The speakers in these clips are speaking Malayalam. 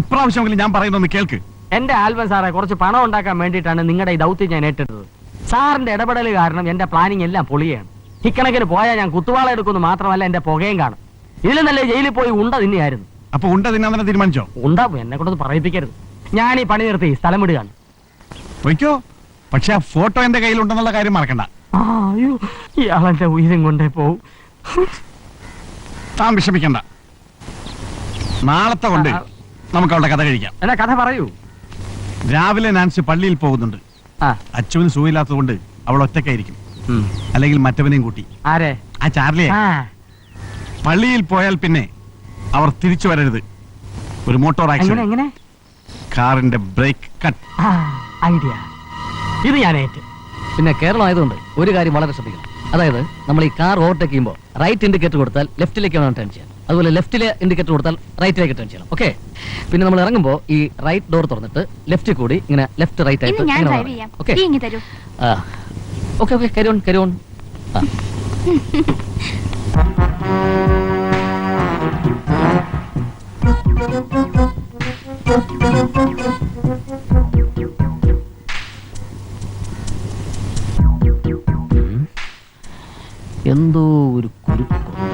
ഇപ്രാവശ്യമെങ്കിലും ഞാൻ പറയുന്നൊന്ന് കേൾക്ക്. എന്റെ ആൽബം സാറേ, കുറച്ച് പണം ഉണ്ടാക്കാൻ വേണ്ടിയിട്ടാണ് നിങ്ങളുടെ ഈ ദൗത്യം ഞാൻ ഏറ്റെടുത്തത്. സാറിന്റെ ഇടപെടൽ കാരണം എന്റെ പ്ലാനിങ് എല്ലാം പൊളിയാണ്. ഇക്കണക്കിന് പോയാൽ ഞാൻ കുത്തുവാള എടുക്കുന്നു മാത്രമല്ല, എന്റെ പുകയും കാണും. ഇതിലും നല്ല ജയിലിൽ പോയി ഉണ്ട തിന്നെയായിരുന്നു. അപ്പൊ ഉണ്ട തിന്നാൻ തന്നെ തീരുമാനിച്ചോ? ഉണ്ടാവും, എന്നെ കൊണ്ടൊന്ന് പറയിപ്പിക്കരുത്. ഞാൻ ഈ പണി നിർത്തി സ്ഥലം വിടുകയാണ്. വയ്ക്കോ, പക്ഷെ ആ ഫോട്ടോ എന്റെ കയ്യിലുണ്ടെന്നുള്ള കാര്യം മറക്കണ്ട. അയ്യോ, ഇയാളെന്റെ ഉയരം കൊണ്ടേ പോവും. താൻ വിഷമിക്കണ്ട, നാളത്തെ കൊണ്ട് നമുക്ക് അവളുടെ കഥ കഴിക്കാം. എന്നാ കഥ പറയൂ. രാവിലെ നാൻസി പള്ളിയിൽ പോകുന്നുണ്ട്. അച്ചുവിന് സുഖമില്ലാത്തത് കൊണ്ട് അവൾ ഒറ്റയ്ക്കായിരിക്കും, അല്ലെങ്കിൽ മറ്റവനെയും കൂട്ടി. ആരെ? ആ ചാർലിയെ. പള്ളിയിൽ പോയാൽ പിന്നെ അവർ തിരിച്ചു വരരുത്. ഒരു മോട്ടോർ ആക്സിഡന്റ്, കാറിന്റെ ബ്രേക്ക് കട്ട്. ഐഡിയ, ഇത് ഞാൻ ഏറ്റു. പിന്നെ കേരളം ആയതുകൊണ്ട് ഒരു കാര്യം വളരെ ശ്രദ്ധിക്കണം. അതായത് നമ്മൾ ഈ കാർ ഓവർടേക്ക് ചെയ്യുമ്പോൾ റൈറ്റ് ഇൻഡിക്കേറ്റർ കൊടുത്താൽ ലെഫ്റ്റിലേക്ക് വേണം ടേൺ ചെയ്യാൻ. അതുപോലെ ലെഫ്റ്റിലെ ഇൻഡിക്കേറ്റർ കൊടുത്താൽ റൈറ്റിലേക്ക് ടേൺ ചെയ്യണം. ഓക്കെ? പിന്നെ നമ്മൾ ഇറങ്ങുമ്പോൾ ഈ റൈറ്റ് ഡോർ തുറന്നിട്ട് ലെഫ്റ്റ് കൂടി ഇങ്ങനെ ലെഫ്റ്റ് റൈറ്റ് ആയിട്ട് ഓക്കെ ഓക്കെ ഓക്കെ കരി ഓൺ കരി ഓൺ. എന്തോ ഒരു കുരുക്കുണ്ടല്ലോ.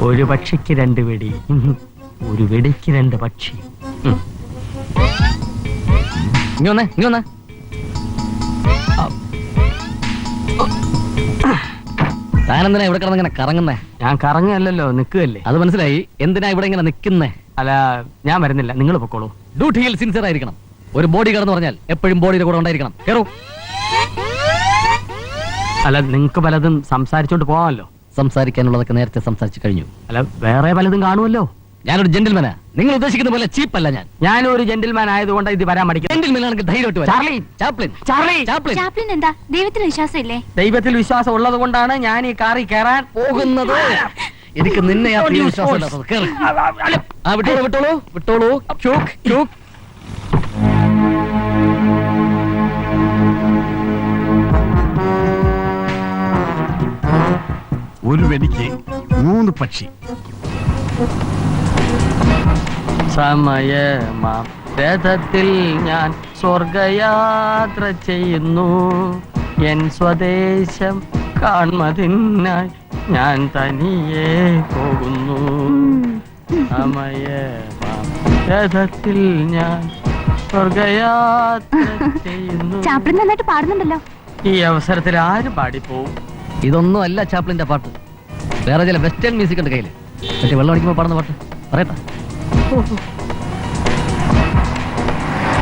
ഒരു പക്ഷിക്ക് രണ്ട് വെടി, ഒരു വെടിക്ക് രണ്ട് പക്ഷി. ഇനി വന്നേ, ഇനി വന്നേ. താനെന്തിനാ ഇവിടെ കിടന്നിങ്ങനെ കറങ്ങുന്നേ? ഞാൻ കറങ്ങല്ലോ, നിൽക്കുകയല്ലേ. അത് മനസ്സിലായി. എന്തിനാ ഇവിടെ ഇങ്ങനെ നിൽക്കുന്നേ? അല്ല, ഞാൻ വരുന്നില്ല, നിങ്ങൾ പൊക്കോളൂ. ഡ്യൂട്ടിയിൽ സിൻസിയർ ആയിരിക്കണം. ഒരു ബോഡി കടന്ന് പറഞ്ഞാൽ എപ്പോഴും ബോഡിയുടെ കൂടെ ഉണ്ടായിരിക്കണം. കേറൂ. അല്ല, നിങ്ങൾക്ക് പലതും സംസാരിച്ചോണ്ട് പോവാമല്ലോ. സംസാരിക്കാനുള്ളതൊക്കെ നേരത്തെ സംസാരിച്ചു കഴിഞ്ഞു. അല്ല, വേറെ പലതും കാണുമല്ലോ. ഞാനൊരു ജെന്റിൽമാനാ. നിങ്ങൾ ഉദ്ദേശിക്കുന്ന പോലെ ചീപ്പല്ല ഞാൻ. ഞാനൊരു ജെന്റിൽമാൻ ആയതുകൊണ്ട് ഇത് വരാൻ മടിക്കും. ജെന്റിൽമാൻ ആണെങ്കിൽ ധൈര്യമായിട്ട് വരാം. Charlie, Chaplin, Charlie, Chaplin. Chaplin എന്താ ദൈവത്തിൽ വിശ്വാസം ഇല്ലേ? ദൈവത്തിൽ വിശ്വാസം ഉള്ളത് കൊണ്ടാണ് ഞാൻ ഈ കാറിൽ കയറാൻ പോകുന്നത്. എനിക്ക് നിന്നെ വിശ്വാസം ഇല്ലാത്തത്. കേറ്. വിട്ടോളൂ, വിട്ടോളൂ, വിട്ടോളൂ. ചൂക്ക്, ചൂക്ക്. ഒരു വെടിക്ക് 3 പക്ഷി. സമയമാം രഥത്തിൽ ഞാൻ സ്വർഗയാത്ര ചെയ്യുന്നു. എൻ സ്വദേശം കാൺമതിനായി ഞാൻ തനിയെ പോകുന്നു. സമയമാം രഥത്തിൽ ഞാൻ സ്വർഗയാത്ര ചെയ്യുന്നു. ചാപ്ലിൻ നന്നായിട്ട് പാടുന്നുണ്ടല്ലോ. ഈ അവസരത്തിൽ ആരും പാടിപ്പോവും. ഇതൊന്നും അല്ല ചാപ്ലിന്റെ പാട്ട്. വേറെ ചില വെസ്റ്റേൺ മ്യൂസിക് ഉണ്ട് കയ്യില്. മറ്റേ വെള്ളം അടിക്കുമ്പോൾ പാടുന്ന പാട്ട് പറയട്ടാ.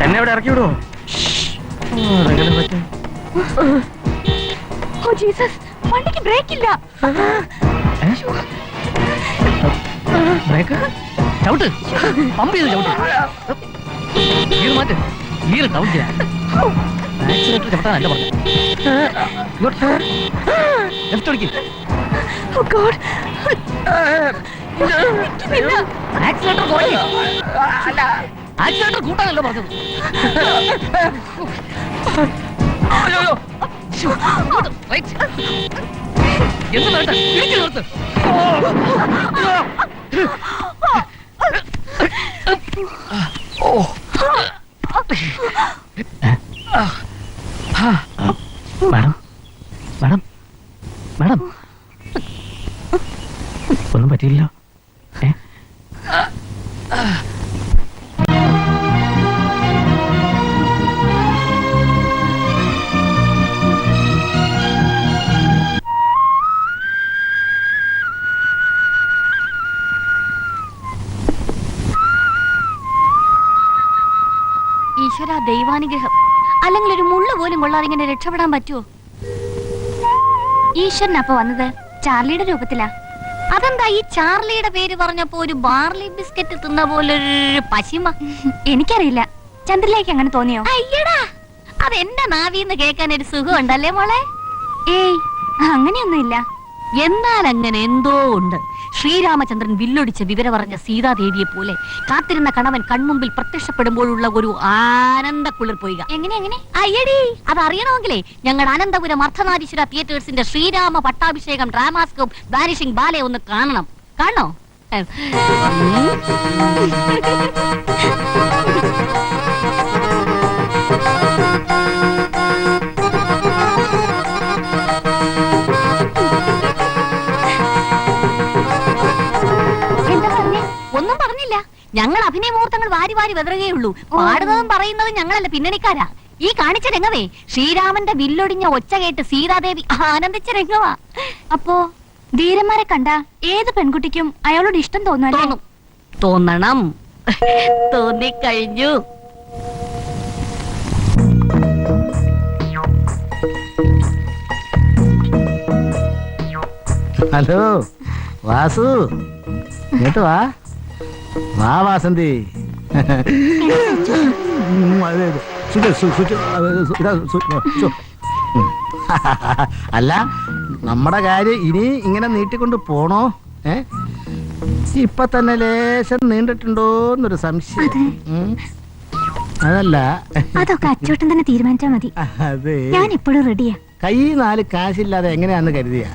എന്നെ ഇവിടെ ഇറക്കി വിടുവോ? വണ്ടിക്ക് ബ്രേക്ക് ഇല്ല. ബ്രേക്ക് ചവിട്ട്, പമ്പ് ചെയ്ത് ചവിട്ട്. ഗിയർ മാറ്റ്, ഗിയർ ഡൗൺ ചെയ്യാൻ. ആക്സിലേറ്റർ ചവിട്ടാനല്ല പറഞ്ഞത്. ലെഫ്റ്റ് അടിക്ക്. ആക്സിലേറ്റർ കുറയ്ക്ക്. ആക്സിലേറ്റർ കൂട്ടാനല്ല പറഞ്ഞത്. എന്ത് വേണ്ട, ഇടിച്ചു നിർത്ത്. മാഡം, മാഡം, മാഡം, ഒന്നും പറ്റിയില്ല. ഈശ്വര, ദൈവാനുഗ്രഹം. അല്ലെങ്കിൽ ഒരു മുള്ള പോലും കൊള്ളാതെ ഇങ്ങനെ രക്ഷപ്പെടാൻ പറ്റുമോ? ഈശ്വരൻ അപ്പൊ വന്നത് ചാർലിയുടെ രൂപത്തിലാ. അതെന്താ ഈ ചാർലിയുടെ പേര് പറഞ്ഞപ്പോ ഒരു ബാർലി ബിസ്ക്കറ്റ് തിന്ന പോലൊരു പശിമ? എനിക്കറിയില്ല, ചന്ദ്രലേക്ക് അങ്ങനെ തോന്നിയോ? അയ്യടാ, അത് എന്റെ നാവിന്ന് കേൾക്കാൻ ഒരു സുഖം ഉണ്ടല്ലേ മോളെ? ഏയ്, അങ്ങനെയൊന്നുമില്ല. എന്നാൽ അങ്ങനെ എന്തോ ഉണ്ട്. ശ്രീരാമചന്ദ്രൻ വില്ലൊടിച്ച വിവരം പറഞ്ഞ സീതാദേവിയെ പോലെ കാത്തിരുന്ന കണവൻ കൺമുമ്പിൽ പ്രത്യക്ഷപ്പെടുമ്പോഴുള്ള ഒരു ആനന്ദ കുളിർ പോയിക. എങ്ങനെ അയ്യടി, അതറിയണമെങ്കിലേ ഞങ്ങളുടെ അനന്തപുരം അർദ്ധനാരീശ്വര തിയേറ്റേഴ്സിന്റെ ശ്രീരാമ പട്ടാഭിഷേകം ഡ്രാമാസ്കോപ്പ് വാനിഷിംഗ് ബാലെ ഒന്ന് കാണണം. കാണോ? എന്താ പറഞ്ഞേ? ഒന്നും പറഞ്ഞില്ല. ഞങ്ങൾ അഭിനയ മുഹൂർത്തങ്ങൾ വാരി വാരി വെതറുകയുള്ളൂ. പാടുന്നതും പറയുന്നതും ഞങ്ങളല്ല, പിന്നണിക്കാരാ. ഈ കാണിച്ച രംഗമേ ശ്രീരാമന്റെ വില്ലൊടിഞ്ഞ ഒച്ച കേട്ട് സീതാദേവി ആനന്ദിച്ച രംഗമാ. അപ്പോ ധീരന്മാരെ കണ്ട ഏത് പെൺകുട്ടിക്കും അയാളോട് ഇഷ്ടം തോന്നുമല്ലേ? തോന്നണം. തോന്നിക്കഴിഞ്ഞു. ഹലോ വാസു, ഇങ്ങോട്ട് വാ. വാ വാസന്തി. അല്ല, നമ്മുടെ കാര്യം ഇനി ഇങ്ങനെ നീട്ടിക്കൊണ്ട് പോണോ? ഇപ്പൊ തന്നെ ലേശം നീണ്ടിട്ടുണ്ടോന്നൊരു സംശയം. അതല്ല, അതൊക്കെ അച്ചോട്ടൻ തന്നെ തീരുമാനിച്ചാ മതി. അതെ, ഞാൻ എപ്പോഴും റെഡിയാ. കൈ 4 കാശില്ലാതെ എങ്ങനെയാന്ന് കരുതിയ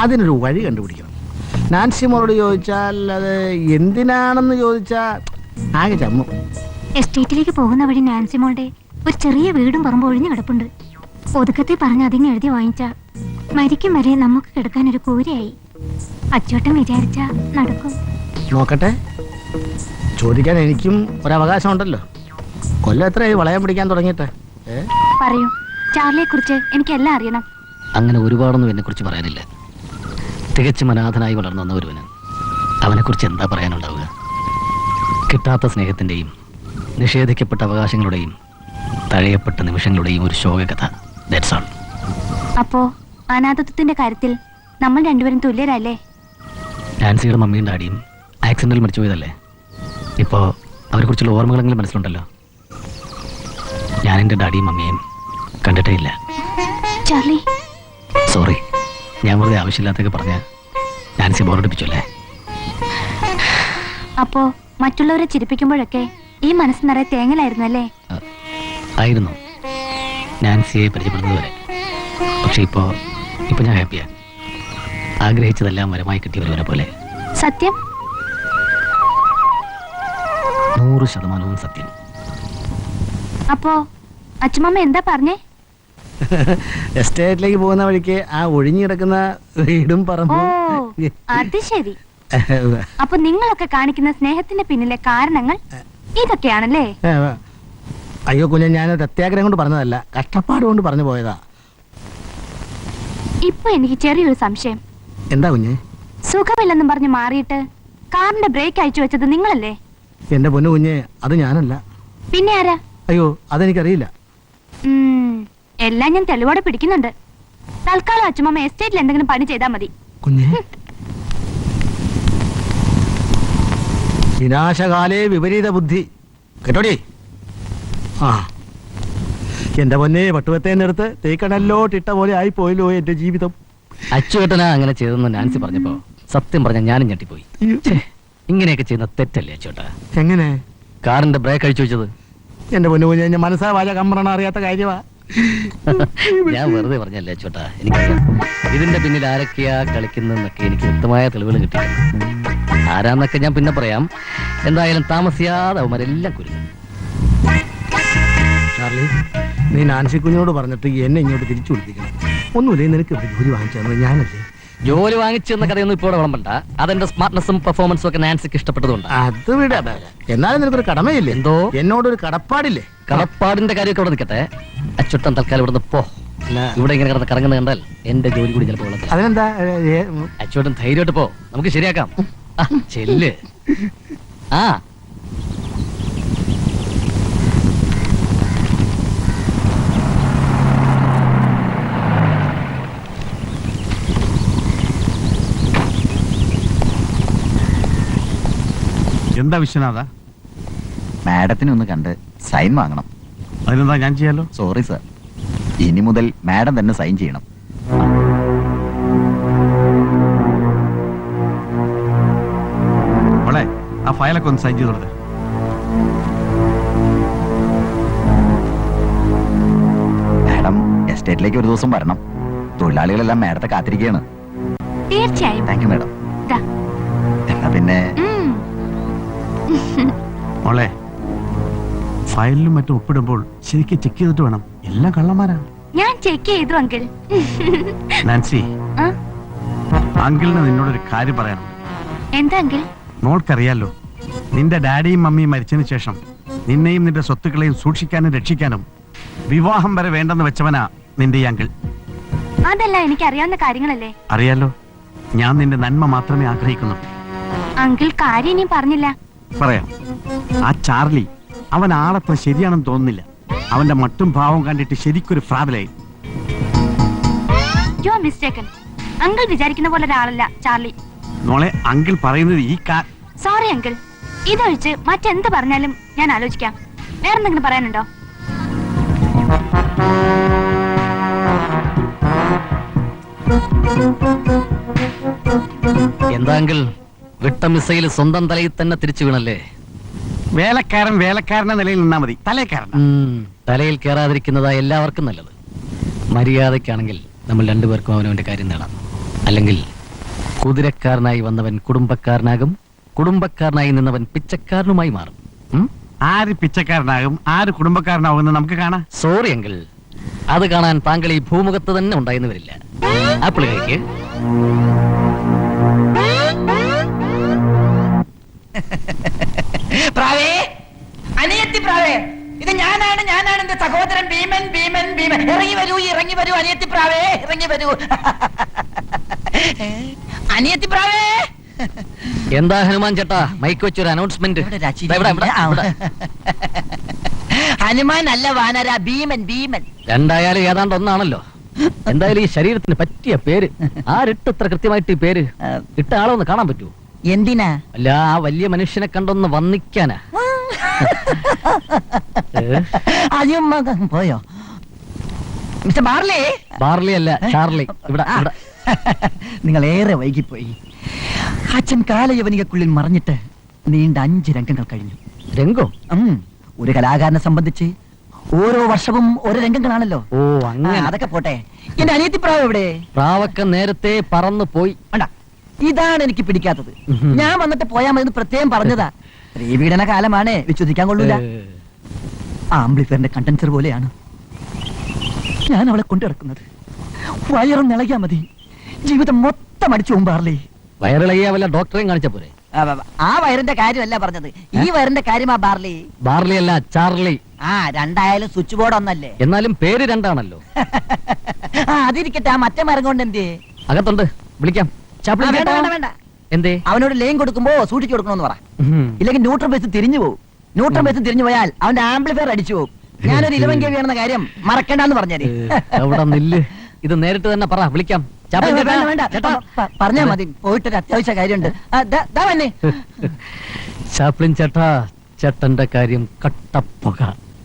അതിനൊരു വഴി കണ്ടുപിടിക്കണം. നാൻസി മോളോട് ചോദിച്ചാൽ അത് എന്തിനാണെന്ന് ചോദിച്ചാ ആകെ ചമ്മു. എസ്റ്റേറ്റിലേക്ക് പോകുന്ന വഴി നാൻസി മോളുടെ ഒരു ചെറിയ വീടും പറമ്പ് ഒഴിഞ്ഞു കിടപ്പുണ്ട്. ഒതുക്കത്തെ പറഞ്ഞ് അതിങ്ങ് എഴുതി വാങ്ങിച്ച മരിക്കും വരെ നമുക്ക് കിടക്കാൻ ഒരു കൂരയായി. അച്ചോട്ടൻ വിചാരിച്ച നടക്കും. നോക്കട്ടെ, ചോദിക്കാൻ എനിക്കും ഒരവകാശം ഉണ്ടല്ലോ. കൊല്ലം എത്രയായി വളയം പിടിക്കാൻ തുടങ്ങിയിട്ട്? പറയൂ, ചാർലിയെ കുറിച്ച് എനിക്കെല്ലാം അറിയണം. അങ്ങനെ ഒരുപാടൊന്നും എന്നെ കുറിച്ച് പറയാനില്ല. തികച്ചും അനാഥനായി വളർന്നു വന്ന ഒരുവന് അവനെക്കുറിച്ച് എന്താ പറയാനുണ്ടാവുക? കിട്ടാത്ത സ്നേഹത്തിൻ്റെയും നിഷേധിക്കപ്പെട്ട അവകാശങ്ങളുടെയും തഴയപ്പെട്ട നിമിഷങ്ങളുടെയും ഒരു ശോകകഥ. That's all. അപ്പോ അനാഥത്വത്തിന്റെ കാര്യത്തിൽ നമ്മൾ രണ്ടുപേരും തുല്യരല്ലേ? നാൻസിയുടെ മമ്മിയും ഡാഡിയും ആക്സിഡന്റിൽ മരിച്ചു പോയതല്ലേ? ഇപ്പോൾ അവരെക്കുറിച്ചുള്ള ഓർമ്മകളെങ്കിലും മനസ്സിലുണ്ടല്ലോ. ഞാൻ എൻ്റെ ഡാഡിയും മമ്മിയും കണ്ടിട്ടേ ഇല്ല. ചാർലി, സോറി, ഞാൻ വെറുതെ ആവശ്യമില്ലാത്തൊക്കെ പറഞ്ഞ് നാൻസി ബോറടിപ്പിച്ചല്ലേ. അപ്പോ മറ്റുള്ളവരെ ചിരിപ്പിക്കുമ്പോഴൊക്കെ ഈ മനസ്സ് നിറയെ തേങ്ങലായിരുന്നു അല്ലേ? ആയിരുന്നു, നാൻസിയെ പരിചയപ്പെടുന്നത് വരെ. പക്ഷെ ഇപ്പോൾ ഞാൻ ഹാപ്പിയാ. ആഗ്രഹിച്ചതെല്ലാം വരമായി കിട്ടിയവരെ പോലെ. സത്യം? 100% സത്യം. അപ്പോ അച്ഛമ്മ എന്താ പറഞ്ഞേ? എസ്റ്റേറ്റിലേക്ക് പോകുന്ന വഴിക്ക് ആ ഒഴിഞ്ഞു കിടക്കുന്ന വീടും ഓ, പറമ്പും. അത് ശരി. അപ്പൊ നിങ്ങളൊക്കെ കാണിക്കുന്ന സ്നേഹത്തിന്റെ പിന്നിലെ കാരണങ്ങൾ ഇതൊക്കെയാണല്ലേ? അയ്യോ കുഞ്ഞെ, ഞാനൊരു അത്യാഗ്രഹം കൊണ്ട് പറഞ്ഞതല്ല, കഷ്ടപ്പാട് കൊണ്ട് പറഞ്ഞു പോയതാ. ഇപ്പൊ എനിക്ക് ചെറിയൊരു സംശയം. എന്താ കുഞ്ഞെ? സുഖമില്ലെന്നും പറഞ്ഞ് മാറിയിട്ട് കാറിന്റെ ബ്രേക്ക് അയച്ചു വെച്ചത് നിങ്ങളല്ലേ? എന്റെ പൊന്നു കുഞ്ഞെ, അത് ഞാനല്ല. പിന്നെ ആരാ? അയ്യോ, അതെനിക്കറിയില്ല. എല്ലാം ഞാൻ തെളിവോടെ പിടിക്കുന്നുണ്ട്. തൽക്കാലം അച്ഛമ്മ എസ്റ്റേറ്റിൽ എന്തെങ്കിലും പണി ചെയ്താൽ മതി. കുഞ്ഞെ, വിനാശകാലേ വിപരീത ബുദ്ധി, കേട്ടോടി. ആ, എന്റെ പൊന്നെ, പട്ടുവത്തേന്റെ അടുത്ത് തേക്കണല്ലോട്ടിട്ട പോലെ ആയി പോയല്ലോ എന്റെ ജീവിതം. അച്ചുവേട്ടനാ അങ്ങനെ ചെയ്തെന്ന് നാൻസി പറഞ്ഞപ്പോ സത്യം പറഞ്ഞ ഞാനും ഞെട്ടിപ്പോയി. ഛേ, ഇങ്ങനെയൊക്കെ ചെയ്യുന്ന തെറ്റല്ലേ അച്ചുവേട്ടാ? എങ്ങനെ? കാറിന്റെ ബ്രേക്ക് അഴിച്ചു വെച്ചത് എന്റെ പൊന്നു കുഞ്ഞെ, ഞാൻ മനസ്സാ വാച കമ്പറണ അറിയാത്ത കാര്യമാ. ഞാൻ വെറുതെ പറഞ്ഞല്ലേ അച്ചുവേട്ടാ. എനിക്കറിയാം ഇതിന്റെ പിന്നിൽ ആരൊക്കെയാ കളിക്കുന്നതെന്നൊക്കെ എനിക്ക് വ്യക്തമായ തെളിവുകൾ കിട്ടിയിട്ടുണ്ട്. ആരാന്നൊക്കെ ഞാൻ പിന്നെ പറയാം. എന്തായാലും താമസിയാതെ അവന്മാരെല്ലാം കുരുങ്ങും. ചാർലി, നീ നാൻസി കുഞ്ഞിനോട് പറഞ്ഞിട്ട് എന്നെ ഇങ്ങോട്ട് തിരിച്ചു വിളിപ്പിക്കണം. ഒന്നുമില്ലേ, നിനക്ക് ഇവിടെ ജോലി വാങ്ങിച്ചു തന്നത് ഞാനല്ലേ? ജോലി വാങ്ങിച്ചെന്ന കഥയൊന്നും ഇപ്പോൾ വിളമ്പണ്ട. അതെന്റെ സ്മാർട്ട്നെസ്സും പെർഫോമൻസും ഒക്കെ നാൻസിക്ക് ഇഷ്ടപ്പെട്ടതുകൊണ്ട്. അത് വിട. എന്നാലും നിനക്കൊരു കടമയില്ലേ? എന്തോ എന്നോടൊരു കടപ്പാടില്ലേ? കടപ്പാടിന്റെ കാര്യമൊക്കെ ഇവിടെ നിൽക്കട്ടെ. അച്ചുട്ടൻ തൽക്കാലം ഇവിടുന്ന് പോ. ഇവിടെ ഇങ്ങനെ കിടന്ന് കറങ്ങുന്ന കണ്ടാൽ എന്റെ ജോലി കൂടി ചിലപ്പോൾ വെള്ളത്തിൽ. അതിനെന്താ? അച്ചുട്ടൻ ധൈര്യമായിട്ട് പോ, നമുക്ക് ശരിയാക്കാം. ചെല്ല്. ആ, എന്താ വിശ്വനാഥ? മാഡത്തിനെ ഒന്ന് കണ്ട് സൈൻ വാങ്ങണം. അതിനെന്താ, ഞാൻ ചെയ്യാലോ. സോറി സർ, ഇനി മുതൽ മാഡം തന്നെ സൈൻ ചെയ്യണം. മോളെ, ആ ഫയലൊക്കെ ഒന്ന് സൈൻ ചെയ്ത് കൊടുത്തേ. മാഡം എസ്റ്റേറ്റിലേക്ക് ഒരു ദിവസം വരണം. തൊഴിലാളികളെല്ലാം മാഡത്തെ കാത്തിരിക്കുകയാണ്. തീർച്ചയായും. Thank you madam. ദാ. അല്ല പിന്നെ ഉം. മോളെ ഫയലിലും മറ്റും ഒപ്പിടുമ്പോൾ ശരിക്കും ചെക്ക് ചെയ്തിട്ട് വേണം. എല്ലാം കള്ളന്മാരാണ്. ഞാൻ ചെക്ക് ചെയ്തു അങ്കിൾ. നാൻസി, ആ? അങ്കിളിന് നിന്നോടൊരു കാര്യം പറയാനുണ്ട്. എന്താ അങ്കിൾ? മോൾക്കറിയാലോ, നിന്റെ ഡാഡിയും മമ്മിയും മരിച്ചതിന് ശേഷം നിന്നെയും നിന്റെ സ്വത്തുക്കളെയും സൂക്ഷിക്കാനും രക്ഷിക്കാനും വിവാഹം വരെ വേണ്ടെന്ന് വെച്ചവനാ നിന്റെ ഈ അങ്കിൾ. അതെല്ലാം എനിക്ക് അറിയാവുന്ന കാര്യങ്ങളല്ലേ. അറിയാലോ, ഞാൻ നിന്റെ നന്മ മാത്രമേ ആഗ്രഹിക്കുന്നു. അങ്കിൾ കാര്യം ഇനിയും പറഞ്ഞില്ല. പറയാം. ആ ചാർലി, അവൻ ആളത്ര ശരിയാണെന്ന് തോന്നുന്നില്ല. അവന്റെ മട്ടും ഭാവവും കണ്ടിട്ട് ശരിക്കൊരു ഫ്രാഡിലായി. You are mistaken. അങ്കിൾ വിചാരിക്കുന്ന പോലെ ഒരാളല്ല ചാർലി. മോളെ, അങ്കിൾ പറയുന്നത് ഈ സോറി അങ്കിൾ, ഇതൊഴിച്ച് മറ്റെന്ത് പറഞ്ഞാലും ഞാൻ ആലോചിക്കാം. വേറെന്തെങ്കിലും പറയാനുണ്ടോ? എന്താങ്കിൽ വിട്ട മിസൈൽ സ്വന്തം തലയിൽ തന്നെ തിരിച്ചു വീണല്ലേ? വേലക്കാരൻ വേലക്കാരന്റെ നിലയിൽ നിന്നാ മതി, തലേക്കാരൻ. തലയിൽ കയറാതിരിക്കുന്നതാ എല്ലാവർക്കും നല്ലത്. മര്യാദയ്ക്കാണെങ്കിൽ നമ്മൾ രണ്ടുപേർക്കും അവനവന്റെ കാര്യം നേടാം. അല്ലെങ്കിൽ കുതിരക്കാരനായി വന്നവൻ കുടുംബക്കാരനാകും, കുടുംബക്കാരനായി നിന്നവൻ പിച്ചക്കാരനുമായി മാറും. ആര് പിച്ചക്കാരനാകും, ആര് കുടുംബക്കാരനാകുമെന്ന് നമുക്ക് കാണാം. സോറി അങ്കിൾ, അത് കാണാൻ താങ്കൾ ഈ ഭൂമുഖത്ത് തന്നെ ഉണ്ടായെന്ന് വരില്ല. ആപ്പിൾ കഴിക്ക്. പ്രാവേ, അനിയത്തി പ്രാവേ, ഇത് ഞാനാണ് എന്റെ സഹോദരൻ ഭീമൻ ഭീമൻ ഭീമൻ. ഇറങ്ങി വരൂ അനിയത്തി പ്രാവേ, ഇറങ്ങി വരൂ. അനിയത്തി പ്രാവേ. എന്താ ഹനുമാൻ ചേട്ടാ, മൈക്ക് വെച്ചൊരു അനൗൺസ്മെന്റ്. ഹനുമാൻ അല്ല വാനര, ഭീമൻ ഭീമൻ. രണ്ടായാലും ഏതാണ്ട് ഒന്നാണല്ലോ. എന്തായാലും ഈ ശരീരത്തിന് പറ്റിയ പേര് ആരിട്ട് ഇത്ര കൃത്യമായിട്ട് ഈ പേര് ഇട്ട ആളൊന്ന് കാണാൻ പറ്റുമോ? എന്തിനാ? അല്ല, ആ വലിയ മനുഷ്യനെ കണ്ടൊന്ന് വന്നിക്കാനാ. പോയോ മിസ്റ്റർ ബാർലി? ബാർലി അല്ല, ചാർലി. ഇവിടെ നിങ്ങൾ ഏറെ വൈകിപ്പോയി. അച്ഛൻ കാലയവനികക്കുള്ളിൽ മറിഞ്ഞിട്ട് നീണ്ട 5 രംഗങ്ങൾ കഴിഞ്ഞു. രംഗോ? ഒരു കലാകാരനെ സംബന്ധിച്ച് ഓരോ വർഷവും ഓരോ രംഗങ്ങളാണല്ലോ. ഓ അങ്ങനെ. അതൊക്കെ പോട്ടെ, എന്റെ അനിയത്തി പ്രാവ് എവിടെ? പ്രാവൊക്കെ നേരത്തെ പറന്നു പോയി. വേണ്ട, ഇതാണ് എനിക്ക് പിടിക്കാത്തത്. ഞാൻ വന്നിട്ട് പോയാ മതി പ്രത്യേകം പറഞ്ഞതാ. ശ്രീപീഡന കാലമാണ്, വിശ്വസിക്കാൻ കൊള്ളൂല. ആംബ്ലിഫയറിന്റെ കണ്ടൻസർ പോലെയാണ് ഞാൻ അവളെ കൊണ്ടു നടക്കുന്നത്. വയറും നിളയ്യാ മതി, ജീവിതം മൊത്തം അടിച്ചു പോകുമ്പാർലേ. വയറിളകിയ വല്ല ഡോക്ടറെയും കാണിച്ച പോരെ? ആ വയറിന്റെ കാര്യമല്ല പറഞ്ഞത്, ഈ വയറിന്റെ കാര്യമാ ബാർലി. ബാർലി അല്ല, ചാർലി. രണ്ടായാലും സ്വിച്ച് ബോർഡ് ഒന്നല്ലേ? എന്നാലും പേര് രണ്ടാണല്ലോ. അതിരിക്കട്ടെ, ആ മറ്റേ മരം കൊണ്ട് എന്തേ? അകത്തുണ്ട്, വിളിക്കാം. ചാപ്ലിൻ ചേട്ടാ. വേണ്ട, എന്തേ? അവനോട് ലെയിൻ കൊടുക്കുമ്പോ സൂക്ഷിച്ചു കൊടുക്കണമെന്ന് പറ. ഇല്ലെങ്കിൽ ന്യൂട്രൽ ബേസ് തിരിഞ്ഞു പോകും. ന്യൂട്രൽ ബേസ് തിരിഞ്ഞു പോയാൽ അവന്റെ ആംപ്ലിഫയർ അടിച്ചു പോകും. ഞാനൊരു 11 kV ആണെന്ന കാര്യം മറക്കണ്ടെന്ന് പറഞ്ഞാല്. അവിടെ നില്ല്, ഇത് നേരിട്ട് തന്നെ പറ, വിളിക്കാം. ചാപ്ലിൻ ചേട്ടാ. വേണ്ട, പറഞ്ഞാ മതി, പോയിട്ടൊരു അത്യാവശ്യ കാര്യമുണ്ട്. ചാപ്ലിൻ ചേട്ടാ, ചേട്ടന്റെ കാര്യം കട്ടപ്പുക.